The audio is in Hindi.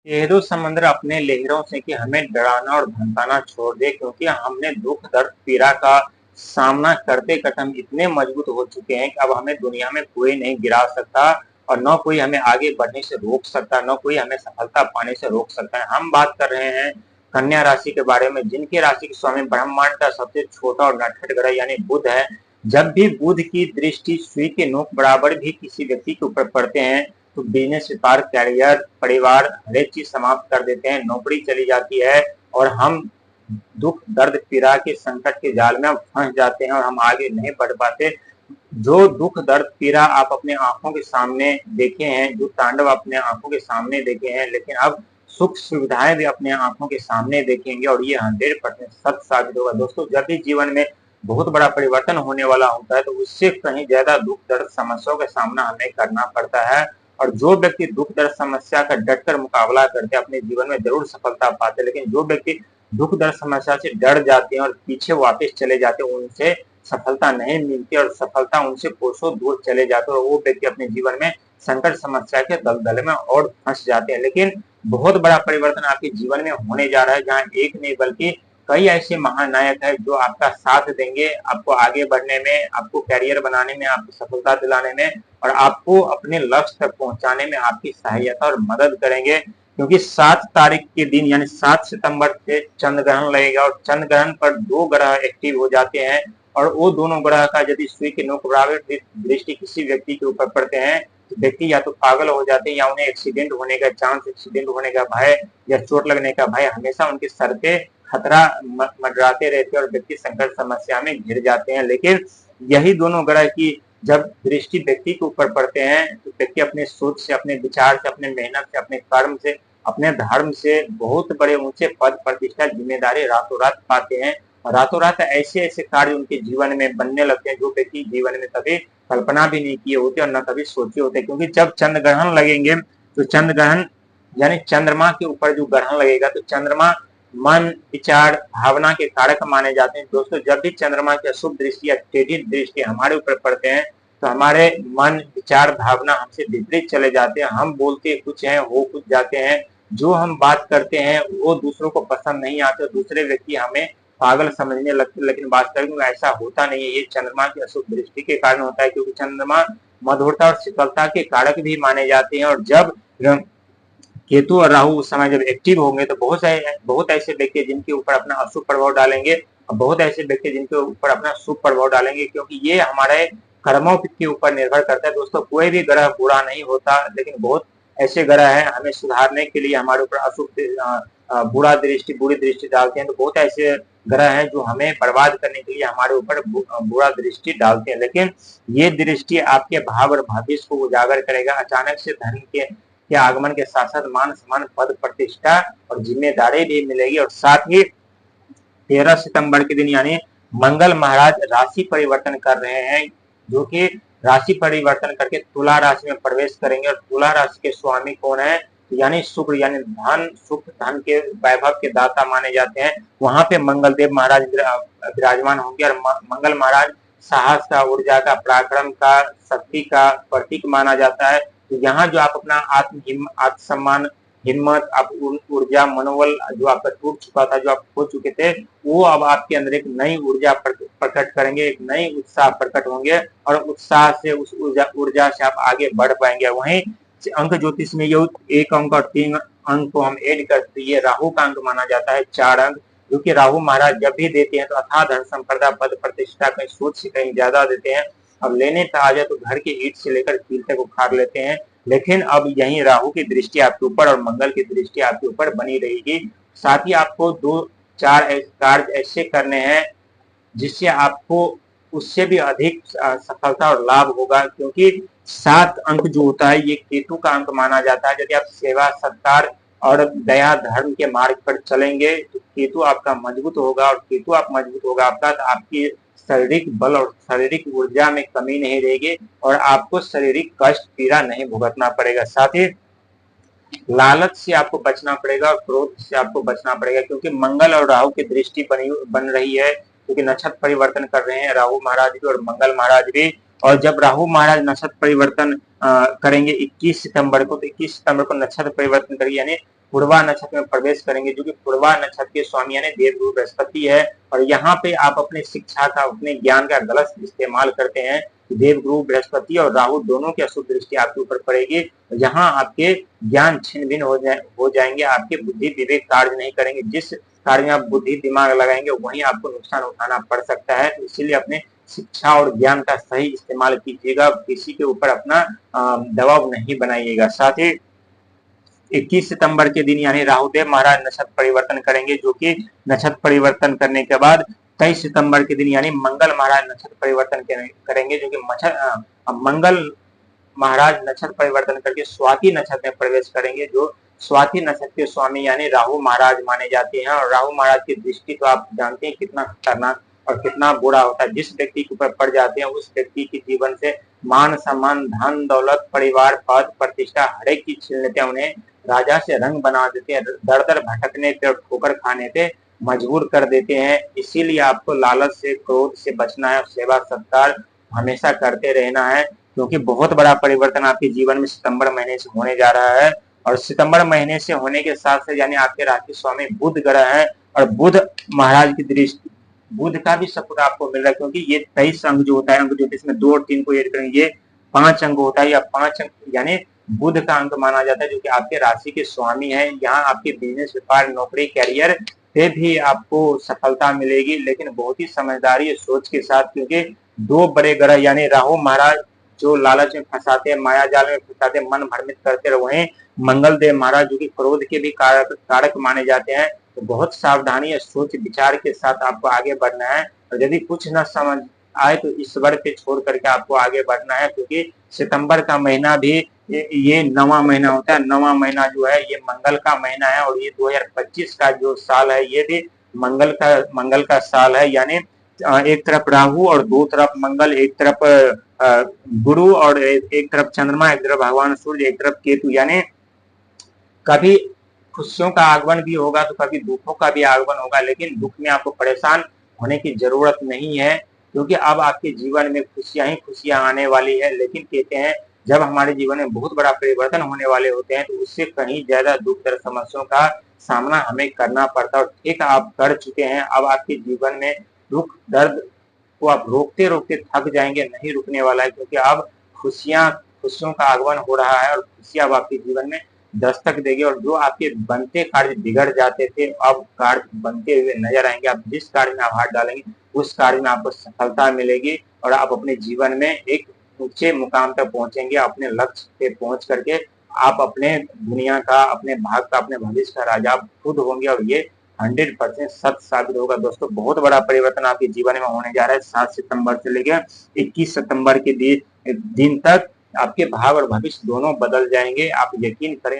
ये समंदर अपने लहरों से कि हमें डराना और धमकाना छोड़ दे, क्योंकि हमने दुख दर्द पीड़ा का सामना करते करते हम इतने मजबूत हो चुके हैं कि अब हमें दुनिया में कोई नहीं गिरा सकता और न कोई हमें आगे बढ़ने से रोक सकता, न कोई हमें सफलता पाने से रोक सकता है। हम बात कर रहे हैं कन्या राशि के बारे में, जिनकी राशि के स्वामी ब्रह्मांड का सबसे छोटा और नटखट ग्रह यानी बुध है। जब भी बुध की दृष्टि सुई के नोक बराबर भी किसी व्यक्ति के ऊपर पड़ते हैं तो बिजनेस, व्यापार, करियर, परिवार हर एक चीज समाप्त कर देते हैं, नौकरी चली जाती है और हम दुख दर्द पीड़ा के संकट के जाल में फंस जाते हैं और हम आगे नहीं बढ़ पाते। जो दुख दर्द पीड़ा आप अपने आंखों के सामने देखे हैं, जो तांडव अपने आंखों के सामने देखे हैं, लेकिन अब सुख सुविधाएं भी अपने आंखों के सामने देखेंगे और ये 100% सत्य साबित होगा। दोस्तों, जब भी जीवन में बहुत बड़ा परिवर्तन होने वाला होता है तो उससे कहीं ज्यादा दुख दर्द समस्याओं का सामना हमें करना पड़ता है। और जो व्यक्ति दुख दर्द समस्या का डटकर मुकाबला करते हैं अपने जीवन में जरूर सफलता पाते हैं, लेकिन जो व्यक्ति दुख दर्द समस्या से डर जाते हैं और पीछे वापस चले जाते हैं, उनसे सफलता नहीं मिलती और सफलता उनसे कोसों दूर चले जाते हैं और वो व्यक्ति अपने जीवन में संकट समस्या के दलदल में और फंस जाते हैं। लेकिन बहुत बड़ा परिवर्तन आपके जीवन में होने जा रहा है, जहाँ एक नहीं बल्कि कई ऐसे महानायक है जो आपका साथ देंगे, आपको आगे बढ़ने में, आपको कैरियर बनाने में, आपको सफलता दिलाने में और आपको अपने लक्ष्य तक पहुंचाने में आपकी सहायता और मदद करेंगे। क्योंकि 7 तारीख के दिन यानी 7 सितंबर से चंद्र ग्रहण लगेगा और चंद्र ग्रहण पर 2 ग्रह एक्टिव हो जाते हैं और वो दोनों ग्रह का यदि सुई के नोक बराबर दृष्टि किसी व्यक्ति के ऊपर पड़ते हैं तो व्यक्ति या तो पागल हो जाते हैं या उन्हें एक्सीडेंट होने का चांस, एक्सीडेंट होने का भय या चोट लगने का भय हमेशा उनके सर पे खतरा मंडराते रहते हैं और व्यक्ति संकट समस्या में घिर जाते हैं। लेकिन यही दोनों ग्रह की जब दृष्टि व्यक्ति के ऊपर पड़ते हैं तो व्यक्ति अपने सोच से, अपने विचार से, अपने मेहनत से, अपने कर्म से, अपने धर्म से बहुत बड़े ऊंचे पद प्रतिष्ठा जिम्मेदारी रातों रात पाते हैं और रातों रात ऐसे ऐसे कार्य उनके जीवन में बनने लगते हैं जो व्यक्ति जीवन में कभी कल्पना भी नहीं किए होते और न कभी सोचे होते। क्योंकि जब चंद्र ग्रहण लगेंगे तो चंद्र ग्रहण यानी चंद्रमा के ऊपर जो ग्रहण लगेगा तो चंद्रमा मन, विचार, भावना के कारक माने जाते हैं। दोस्तों, जब भी चंद्रमा की अशुभ दृष्टि या टेढ़ी दृष्टि हमारे ऊपर पड़ते हैं तो हमारे मन, विचार, भावना हमसे विपरीत चले जाते हैं। हम बोलते कुछ हैं, हो कुछ जाते हैं। जो हम बात करते हैं वो दूसरों को पसंद नहीं आते, दूसरे व्यक्ति हमें पागल समझने लगते, लेकिन वास्तविक में ऐसा होता नहीं है। ये चंद्रमा की अशुभ दृष्टि के कारण होता है, क्योंकि चंद्रमा मधुरता और शीतलता के कारक भी माने जाते हैं। और जब केतु और राहु उस समय जब एक्टिव होंगे तो बहुत ऐसे व्यक्ति जिनके ऊपर अपना अशुभ प्रभाव डालेंगे और बहुत ऐसे व्यक्ति जिनके ऊपर अपना शुभ प्रभाव डालेंगे, क्योंकि ये हमारे कर्मों के ऊपर निर्भर करता है। दोस्तों, कोई भी ग्रह बुरा नहीं होता, लेकिन बहुत ऐसे ग्रह हैं हमें सुधारने के लिए हमारे ऊपर अशुभ बुरी दृष्टि डालते हैं। तो बहुत ऐसे ग्रह हैं जो हमें बर्बाद करने के लिए हमारे ऊपर बुरा दृष्टि डालते हैं, लेकिन ये दृष्टि आपके भाव और भविष्य को उजागर करेगा। अचानक से धन के आगमन के साथ साथ मान सम्मान, पद प्रतिष्ठा और जिम्मेदारी भी मिलेगी। और साथ ही 13 सितंबर के दिन यानी मंगल महाराज राशि परिवर्तन कर रहे हैं, जो कि राशि परिवर्तन करके तुला राशि में प्रवेश करेंगे। और तुला राशि के स्वामी कौन है? यानी शुक्र, यानी धन, सुख, धन के वैभव के दाता माने जाते हैं। वहां पे मंगल देव महाराज विराजमान होंगे और मंगल महाराज साहस का, ऊर्जा का, पराक्रम का, शक्ति का प्रतीक माना जाता है। तो यहाँ जो आप अपना आत्मसम्मान, हिम्मत, आप ऊर्जा, मनोबल जो आपका टूट चुका था, जो आप खो चुके थे, वो अब आपके अंदर एक नई ऊर्जा प्रकट करेंगे, एक नई उत्साह प्रकट होंगे और उत्साह से, उस ऊर्जा से आप आगे बढ़ पाएंगे। वहीं अंक ज्योतिष में ये एक अंक और 3 अंक को हम ऐड करते हैं, ये राहु का अंक माना जाता है, 4 अंक, क्योंकि राहु महाराज जब भी देते हैं तो अथाह धन संपदा, पद प्रतिष्ठा कहीं सोच से कहीं ज्यादा देते हैं। अब लेने पे आ जाए तो घर की ईंट से लेकर कील तक उखाड़ लेते हैं। लेकिन अब यही राहु की दृष्टि आपके ऊपर और मंगल की दृष्टि आपके ऊपर बनी रहेगी। साथ ही आपको 2-4 कार्य ऐसे करने हैं जिससे आपको उससे भी अधिक सफलता और लाभ होगा, क्योंकि 7 अंक जो होता है ये केतु का अंक माना जाता है। यदि आप सेवा, सत्कार और दया धर्म के मार्ग पर चलेंगे तो केतु आपका मजबूत होगा और केतु आप मजबूत होगा आपका तो आपकी शारीरिक बल और शारीरिक ऊर्जा में कमी नहीं रहेगी और आपको शारीरिक कष्ट, पीड़ा नहीं भुगतना पड़ेगा। साथ ही लालच से आपको बचना पड़ेगा और क्रोध से आपको बचना पड़ेगा, क्योंकि मंगल और राहु की दृष्टि बन रही है, क्योंकि नक्षत्र परिवर्तन कर रहे हैं राहु महाराज भी और मंगल महाराज भी। और जब राहु महाराज नक्षत्र परिवर्तन करेंगे 21 सितंबर को, तो 21 सितंबर को नक्षत्र परिवर्तन करेंगे, यानी पूर्वा नक्षत्र में प्रवेश करेंगे, जो कि पूर्वा नक्षत्र के स्वामी यानी देवगुरु बृहस्पति है। और यहाँ पे आप अपने शिक्षा का, अपने ज्ञान का गलत इस्तेमाल करते हैं, देवगुरु बृहस्पति और राहु दोनों की अशुभ दृष्टि आपके ऊपर पड़ेगी। यहाँ आपके ज्ञान छिन्न भिन्न हो जाएंगे, आपके बुद्धि विवेक कार्य नहीं करेंगे। जिस कार्य में आप बुद्धि दिमाग लगाएंगे वहीं आपको नुकसान उठाना पड़ सकता है। तो इसीलिए अपने शिक्षा और ज्ञान का सही इस्तेमाल कीजिएगा, किसी के ऊपर अपना दबाव नहीं बनाइएगा। साथ ही 21 सितंबर के दिन यानी राहुदेव महाराज नक्षत्र परिवर्तन करेंगे, जो कि नक्षत्र परिवर्तन करने के बाद 23 सितंबर के दिन यानी मंगल महाराज नक्षत्र परिवर्तन करेंगे, जो कि मंगल महाराज नक्षत्र परिवर्तन करके स्वाति नक्षत्र में प्रवेश करेंगे, जो स्वाति नक्षत्र के स्वामी यानी राहु महाराज माने जाते हैं। और राहु महाराज की दृष्टि तो आप जानते हैं कितना खतरनाक और कितना बुरा होता है। जिस व्यक्ति के ऊपर पड़ जाते हैं उस व्यक्ति के जीवन से मान सम्मान, धन दौलत, परिवार, पद प्रतिष्ठा हर एक चीज छीन लेते हैं, उन्हें राजा से रंग बना देते हैं, दर दर भटकने पे और ठोकर खाने पे मजबूर कर देते हैं। इसीलिए आपको लालच से, क्रोध से बचना है, सेवा सत्कार हमेशा करते रहना है, क्योंकि बहुत बड़ा परिवर्तन आपके जीवन में सितंबर महीने से होने जा रहा है। और सितंबर महीने से होने के साथ साथ यानी आपके राशि स्वामी बुध ग्रह है, और बुध महाराज की दृष्टि, बुध का भी सपोर्ट आपको मिल रहा है, क्योंकि ये 23 अंक जो होता है, अंक ज्योतिष में 2 और 3 को ऐड करेंगे, ये 5 अंक होता है, या 5 अंक यानी बुध का अंक माना जाता है, जो कि आपके राशि के स्वामी है। यहाँ आपके बिजनेस, व्यापार, नौकरी, कैरियर पे भी आपको सफलता मिलेगी, लेकिन बहुत ही समझदारी सोच के साथ, क्योंकि 2 बड़े ग्रह यानी राहु महाराज जो लालच में फंसाते हैं, माया जाल में फंसाते हैं, मन भ्रमित करते रहे, वहीं मंगल देव महाराज जो कि क्रोध के भी कारक माने जाते हैं। तो बहुत सावधानी या सोच विचार के साथ आपको आगे बढ़ना है, और यदि कुछ न समझ आए तो ईश्वर पे छोड़ करके आपको आगे बढ़ना है, क्योंकि सितंबर का महीना भी ये 9वां महीना होता है। 9वां महीना जो है ये मंगल का महीना है, और ये 2025 का जो साल है ये भी मंगल का साल है। यानी एक तरफ राहु और दो तरफ मंगल, एक तरफ गुरु और एक तरफ चंद्रमा, एक तरफ भगवान सूर्य, एक तरफ केतु। यानी कभी खुशियों का आगमन भी होगा तो कभी दुखों का भी आगमन होगा, लेकिन दुख में आपको परेशान होने की जरूरत नहीं है, क्योंकि अब आपके जीवन में खुशियां ही खुशियां आने वाली है। लेकिन कहते हैं जब हमारे जीवन में बहुत बड़ा परिवर्तन होने वाले होते हैं तो उससे कहीं ज्यादा दुख दर्द समस्याओं का सामना हमें करना पड़ता है। और ठीक आप कर चुके हैं, अब आपके जीवन में दुख दर्द को आप रोकते रोकते थक जाएंगे, नहीं रुकने वाला है, क्योंकि अब खुशियों का आगमन हो रहा है, और खुशियां अब आपके जीवन में दस्तक देगी। और जो आपके बनते कार्य बिगड़ जाते थे अब कार्य बनते हुए नजर आएंगे। आप जिस कार्य में आप हाथ डालेंगे उस कार्य में आपको सफलता मिलेगी, और आप अपने जीवन में एक ऊंचे मुकाम तक पहुंचेंगे। अपने लक्ष्य पे पहुंच करके आप अपने दुनिया का, अपने भाग का, अपने भविष्य का राजा आप खुद होंगे, और ये 100% सत्य साबित होगा। दोस्तों बहुत बड़ा परिवर्तन आपके जीवन में होने जा रहा है। 7 सितंबर से लेकर 21 सितंबर के दिन तक आपके भाग और भविष्य दोनों बदल जाएंगे। आप यकीन करें।